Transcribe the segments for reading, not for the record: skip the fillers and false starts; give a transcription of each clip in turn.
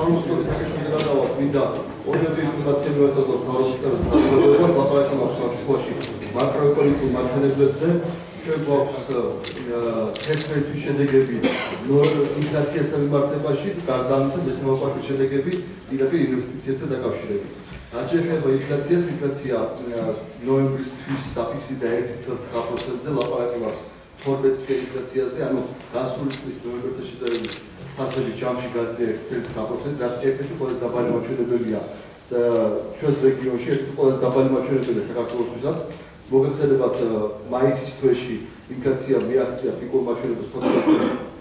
Თავისუფლების საკითხი გადავალ მინდა ორიოდე ინფორმაციები ვეთქვათ თავრობის წევრებს თანამდებობას ლაპარაკი მაქვს ამ შემთხვევაში მაკროეკონომიკურ მაჩვენებლებზე ჩვენ გვაქვს 11 თვის შედეგები ინფლაციასთან მიმართებაში გარდა ამისა მესამე კვარტალის შედეგები პირდაპირ ინვესტიციებთან დაკავშირებით. რაც შეეხება ინფლაციას, ინფლაცია ნოემბრის თვის დაფიქსირდა 1.9%-ზე, ლაპარაკი მაქვს 12 თვის ინფლაციაზე, ანუ გასული წლის ნოემბერთან შედარებით ფასები ჯამში გაზრდა 1.9%, რაც ერთ-ერთი ყველაზე დაბალი მაჩვენებელია ჩვენს რეგიონში, ერთ-ერთი ყველაზე დაბალი მაჩვენებელია საქართველოსთვისაც. მოგეხსენებათ მაისის თვეში ინფლაცია მიაღწია პიკურ მაჩვენებელს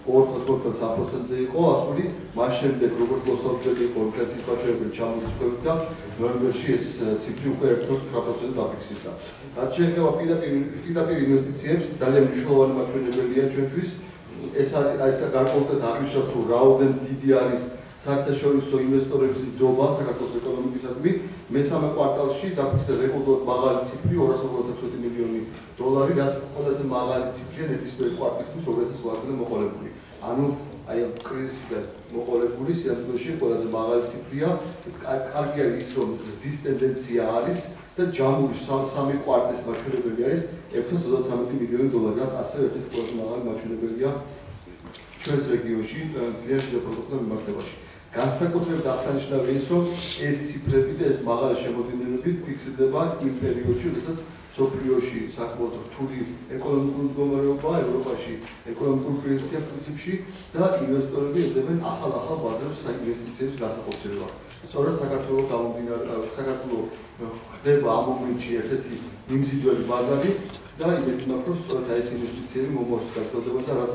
2.3%-ზე იყო ასული, მას შემდეგ როგორც მოსალოდნელი იყო ინფლაციის მაჩვენებელი ჩამორიცხვებით და ნოემბერში ეს ციფრი უკვე 1.9%-ზე დაფიქსირდა. რაც შეეხება პირდაპირ ინვესტიციებს, ძალიან მნიშვნელოვანი მაჩვენებელია ჩვენთვის. ეს გარკვეულწილად აღნიშნავს თუ რაოდენ დიდი არის საერთაშორისო ინვესტორების ნდობა საქართველოს ეკონომიკისადმი. მესამე კვარტალში დაფიქსირდა რეკორდულად მაღალი ციფრი 256 მილიონი დოლარი, რაც ყველაზე მაღალი ციფრია ნებისმიერი კვარტალისთვის 2008 წელს მოყოლებული. ანუ აი ამ კრიზისიდან მოყოლებული სიამოვნებაში ყველაზე მაღალი ციფრია. კარგი არის ის, რომ ზრდის ტენდენცია არის და ჯამური სამი კვარტალის მაჩვენებელი არის 633 მილიონი დოლარი, რაც ასევე ერთ-ერთი ყველაზე მაღალი მაჩვენებელია ჩვენს რეგიონში მთლიან შიდა პროდუქტთან მიმართებაში. განსაკუთრებით აღსანიშნავია ის, რომ ეს ციფრები და ეს მაღალი შემოდინებები ფიქსირდება იმ პერიოდში, როდესაც მსოფლიოში საკმაოდ რთული ეკონომიკური მდგომარეობა, ევროპაში ეკონომიკური კრიზისია პრინციპში და ინვესტორები ეძებენ ახალ ბაზრებს საინვესტიციების განსახორციელებლად. სწორედ საქართველოს ხდება ამ მომენტში ერთ-ერთი მიმზიდველი ბაზარი და იმედი მაქვს, რომ სწორედ ეს ინვესტიციები მომავალში გაგრძელდება და რაც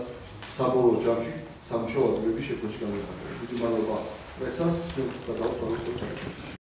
საბოლოო ჯამში სამუშაო ადგილების შექმნაში გამოიხატება. დიდი მადლობა პრესას, ჩვენ გადავთ თავის